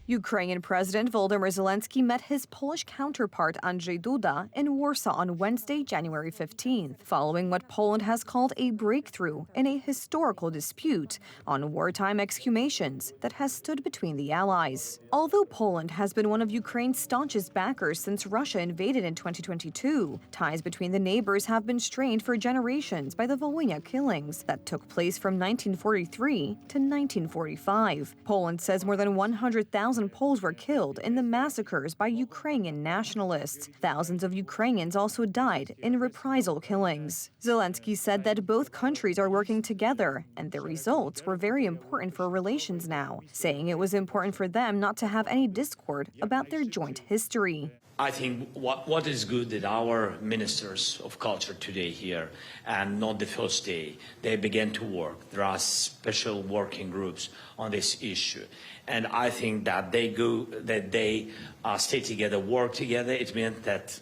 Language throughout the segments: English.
Ukrainian President Volodymyr Zelensky met his Polish counterpart Andrzej Duda in Warsaw on Wednesday, January 15th, following what Poland has called a breakthrough in a historical dispute on wartime exhumations that has stood between the allies. Although Poland has been one of Ukraine's staunchest backers since Russia invaded in 2022, ties between the neighbors have been strained for generations by the Volhynia killings that took place from 1943 to 1945. Poland says more than 100,000 Poles were killed in the massacres by Ukrainian nationalists. Thousands of Ukrainians also died in reprisal killings. Zelensky said that both countries are working together, and the results were very important for relations now, saying it was important for them not to have any discord about their joint history. I think what is good that our ministers of culture today here, and not the first day, they began to work. There are special working groups on this issue. And I think that they stay together, work together. It means that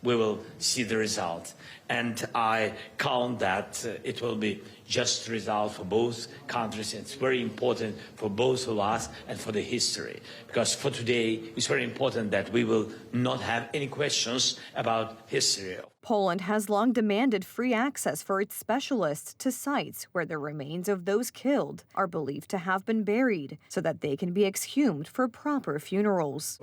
we will see the result. And I count that it will be just result for both countries. It's very important for both of us and for the history. Because for today, it's very important that we will not have any questions about history. Poland has long demanded free access for its specialists to sites where the remains of those killed are believed to have been buried so that they can be exhumed for proper funerals.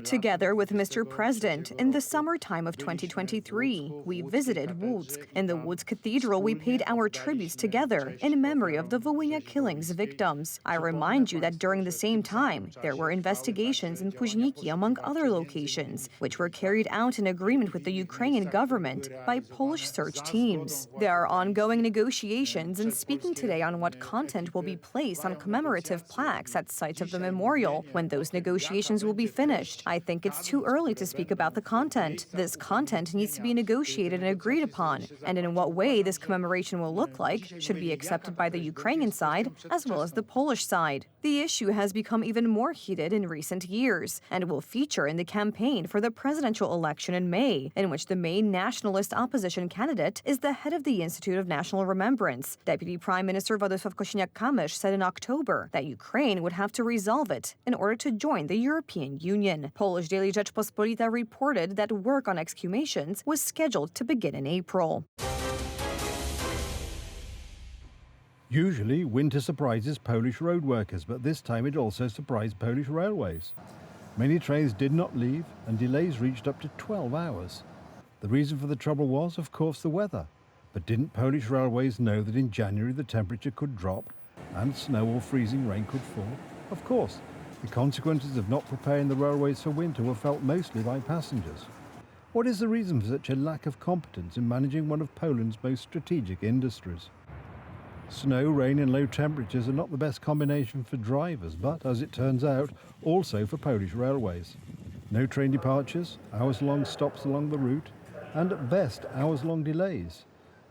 Together with Mr. President, in the summertime of 2023, we visited Łódź. In the Łódź Cathedral, we paid our tributes together in memory of the Volhynia killings victims. I remind you that during the same time, there were investigations in Późniki, among other locations, which were carried out in agreement with the Ukrainian government by Polish search teams. There are ongoing negotiations and speaking today on what content will be placed on commemorative plaques at sites of the memorial when those negotiations will be finished. I think it's too early to speak about the content. This content needs to be negotiated and agreed upon, and in what way this commemoration will look like should be accepted by the Ukrainian side as well as the Polish side. The issue has become even more heated in recent years and will feature in the campaign for the presidential election in May, in which the main nationalist opposition candidate is the head of the Institute of National Remembrance. Deputy Prime Minister Władysław Kosiniak-Kamysz said in October that Ukraine would have to resolve it in order to join the European Union. Polish daily Rzeczpospolita reported that work on exhumations was scheduled to begin in April. Usually, winter surprises Polish road workers, but this time it also surprised Polish railways. Many trains did not leave, and delays reached up to 12 hours. The reason for the trouble was, of course, the weather. But didn't Polish railways know that in January the temperature could drop and snow or freezing rain could fall? Of course, the consequences of not preparing the railways for winter were felt mostly by passengers. What is the reason for such a lack of competence in managing one of Poland's most strategic industries? Snow, rain and low temperatures are not the best combination for drivers, but, as it turns out, also for Polish railways. No train departures, hours-long stops along the route, and at best, hours-long delays.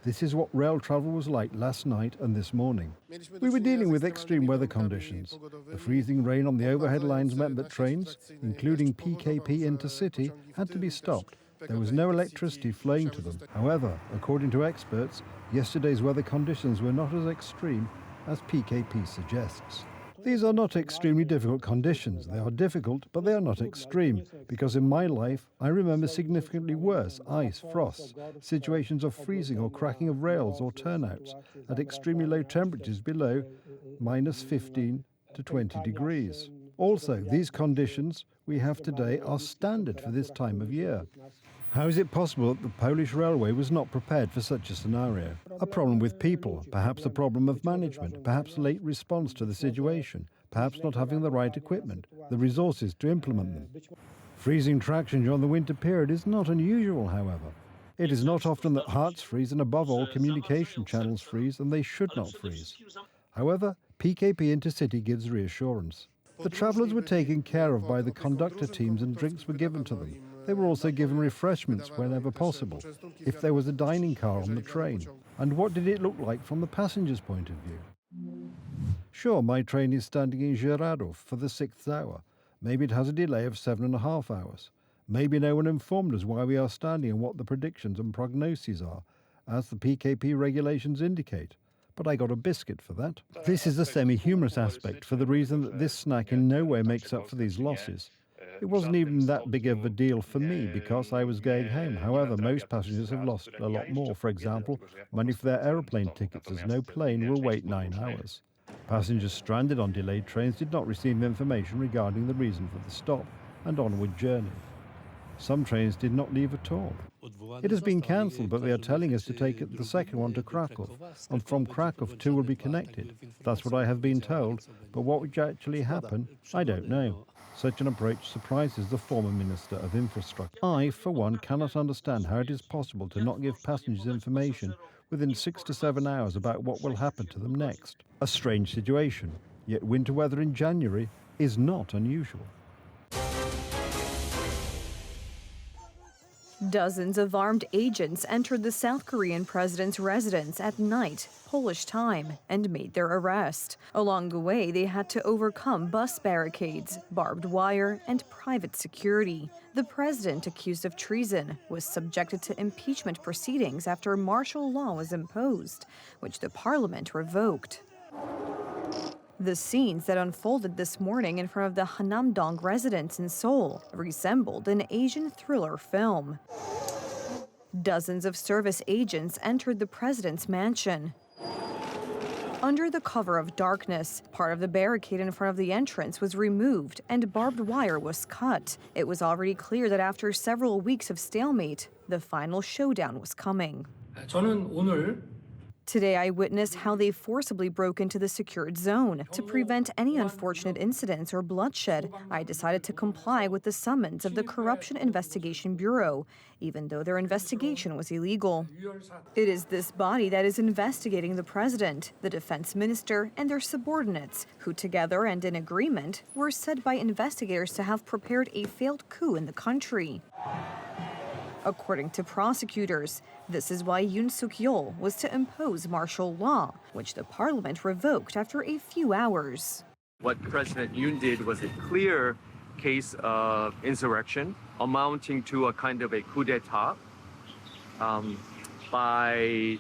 This is what rail travel was like last night and this morning. We were dealing with extreme weather conditions. The freezing rain on the overhead lines meant that trains, including PKP Intercity, had to be stopped. There was no electricity flowing to them. However, according to experts, yesterday's weather conditions were not as extreme as PKP suggests. These are not extremely difficult conditions. They are difficult, but they are not extreme, because in my life, I remember significantly worse ice, frosts, situations of freezing or cracking of rails or turnouts at extremely low temperatures below minus 15 to 20 degrees. Also, these conditions we have today are standard for this time of year. How is it possible that the Polish railway was not prepared for such a scenario? A problem with people, perhaps a problem of management, perhaps late response to the situation, perhaps not having the right equipment, the resources to implement them. Freezing traction during the winter period is not unusual, however. It is not often that hearts freeze and above all communication channels freeze, and they should not freeze. However, PKP Intercity gives reassurance. The travellers were taken care of by the conductor teams and drinks were given to them. They were also given refreshments whenever possible, if there was a dining car on the train. And what did it look like from the passenger's point of view? Sure, my train is standing in Żeradów for the 6th hour. Maybe it has a delay of 7.5 hours. Maybe no one informed us why we are standing and what the predictions and prognoses are, as the PKP regulations indicate. but I got a biscuit for that. This is a semi-humorous aspect for the reason that this snack in no way makes up for these losses. It wasn't even that big of a deal for me because I was going home. However, most passengers have lost a lot more. For example, money for their aeroplane tickets, as no plane will wait 9 hours. Passengers stranded on delayed trains did not receive information regarding the reason for the stop and onward journey. Some trains did not leave at all. It has been cancelled, but they are telling us to take the second one to Krakow, and from Krakow 2 will be connected. That's what I have been told, but what would actually happen, I don't know. Such an approach surprises the former Minister of Infrastructure. I, for one, cannot understand how it is possible to not give passengers information within 6 to 7 hours about what will happen to them next. A strange situation, yet winter weather in January is not unusual. Dozens of armed agents entered the South Korean president's residence at night, Polish time, and made their arrest. Along the way, they had to overcome bus barricades, barbed wire, and private security. The president, accused of treason, was subjected to impeachment proceedings after martial law was imposed, which the parliament revoked. The scenes that unfolded this morning in front of the Hanamdong residence in Seoul resembled an Asian thriller film. Dozens of service agents entered the president's mansion. Under the cover of darkness, part of the barricade in front of the entrance was removed and barbed wire was cut. It was already clear that after several weeks of stalemate, the final showdown was coming. Today, I witnessed how they forcibly broke into the secured zone. To prevent any unfortunate incidents or bloodshed, I decided to comply with the summons of the Corruption Investigation Bureau, even though their investigation was illegal. It is this body that is investigating the president, the defense minister, and their subordinates, who together and in agreement were said by investigators to have prepared a failed coup in the country. According to prosecutors, this is why Yoon Suk-yeol was to impose martial law, which the parliament revoked after a few hours. What President Yoon did was a clear case of insurrection amounting to a kind of a coup d'etat by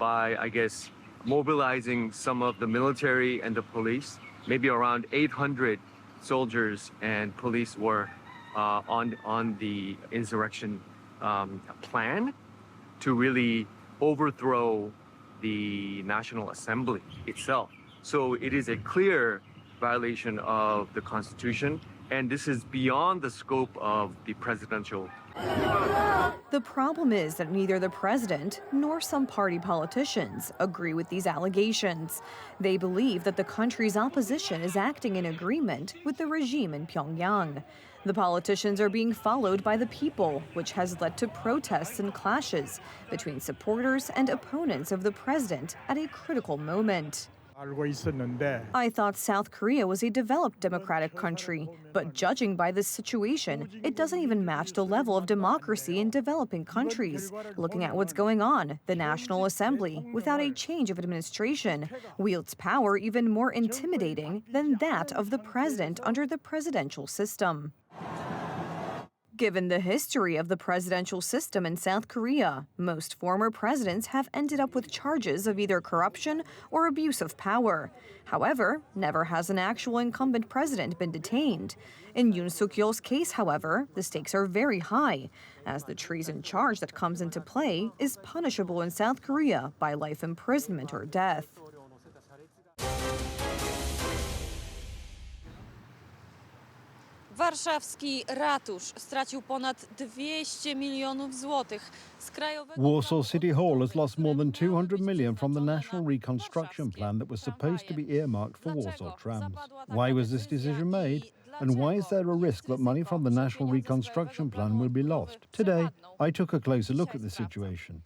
I guess, mobilizing some of the military and the police. Maybe around 800 soldiers and police were on the insurrection plan to really overthrow the National Assembly itself. So it is a clear violation of the Constitution, and this is beyond the scope of the presidential. The problem is that neither the president nor some party politicians agree with these allegations. They believe that the country's opposition is acting in agreement with the regime in Pyongyang. The politicians are being followed by the people, which has led to protests and clashes between supporters and opponents of the president at a critical moment. I thought South Korea was a developed democratic country, but judging by this situation, it doesn't even match the level of democracy in developing countries. Looking at what's going on, the National Assembly, without a change of administration, wields power even more intimidating than that of the president under the presidential system. Given the history of the presidential system in South Korea, most former presidents have ended up with charges of either corruption or abuse of power. However, never has an actual incumbent president been detained. In Yoon Suk-yeol's case, however, the stakes are very high, as the treason charge that comes into play is punishable in South Korea by life imprisonment or death. Warszawski ratusz stracił ponad 200 milionów złotych z krajowego. Warsaw City Hall has lost more than 200 million from the National Reconstruction Plan that was supposed to be earmarked for Warsaw trams. Why was this decision made? And why is there a risk that money from the National Reconstruction Plan will be lost? Today, I took a closer look at the situation.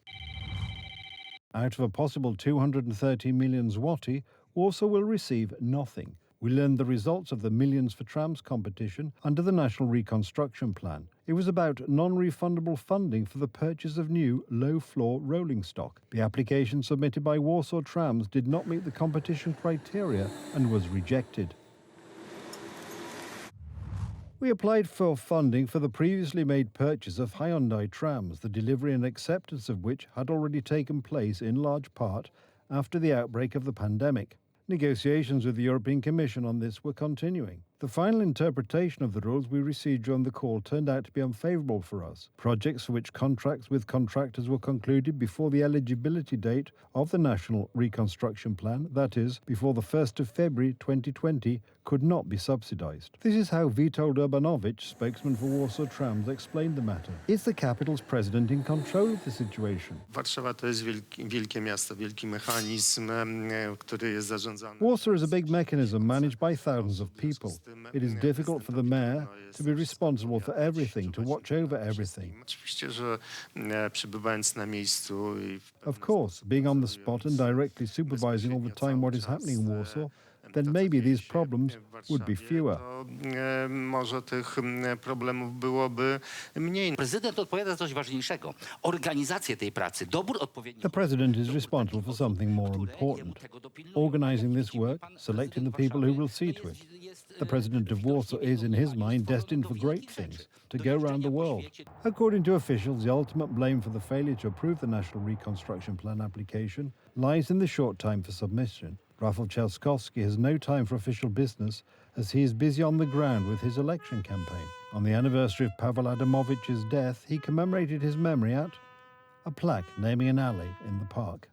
Out of a possible 230 million zloty, Warsaw will receive nothing. We learned the results of the Millions for Trams competition under the National Reconstruction Plan. It was about non-refundable funding for the purchase of new low-floor rolling stock. The application submitted by Warsaw Trams did not meet the competition criteria and was rejected. We applied for funding for the previously made purchase of Hyundai trams, the delivery and acceptance of which had already taken place in large part, after the outbreak of the pandemic. Negotiations with the European Commission on this were continuing. The final interpretation of the rules we received during the call turned out to be unfavourable for us. Projects for which contracts with contractors were concluded before the eligibility date of the National Reconstruction Plan, that is, before the 1st of February 2020, could not be subsidised. This is how Witold Urbanowicz, spokesman for Warsaw Trams, explained the matter. Is the capital's president in control of the situation? Warszawa to jest wielkie miasto, wielki mechanizm, który jest zarządzany. Warsaw is a big mechanism managed by thousands of people. It is difficult for the mayor to be responsible for everything, to watch over everything. Oczywiście, że przebywając na miejscu i Of course, being on the spot and directly supervising all the time what is happening in Warsaw, then maybe these problems would be fewer. to może tych problemów byłoby mniej. Prezydent odpowiada za coś ważniejszego. Organizację tej pracy, dobór odpowiednich... The president is responsible for something more important, organizing this work, selecting the people who will see to it. The president of Warsaw is, in his mind, destined for great things, to go around the world. According to officials, the ultimate blame for the failure to approve the National Reconstruction Plan application lies in the short time for submission. Rafał Trzaskowski has no time for official business as he is busy on the ground with his election campaign. On the anniversary of Paweł Adamowicz's death, he commemorated his memory at a plaque naming an alley in the park.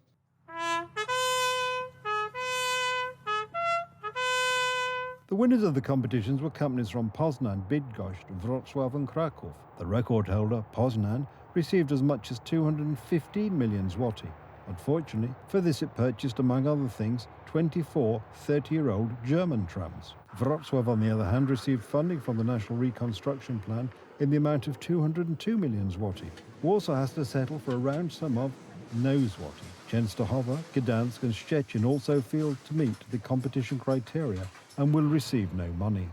The winners of the competitions were companies from Poznan, Bydgoszcz, Wrocław and Kraków. The record holder, Poznan, received as much as 215 million zloty. Unfortunately, for this it purchased, among other things, 24 30-year-old German trams. Wrocław, on the other hand, received funding from the National Reconstruction Plan in the amount of 202 million zloty. Warsaw has to settle for a round sum of no zloty. Częstochowa, Gdansk and Szczecin also failed to meet the competition criteria and will receive no money.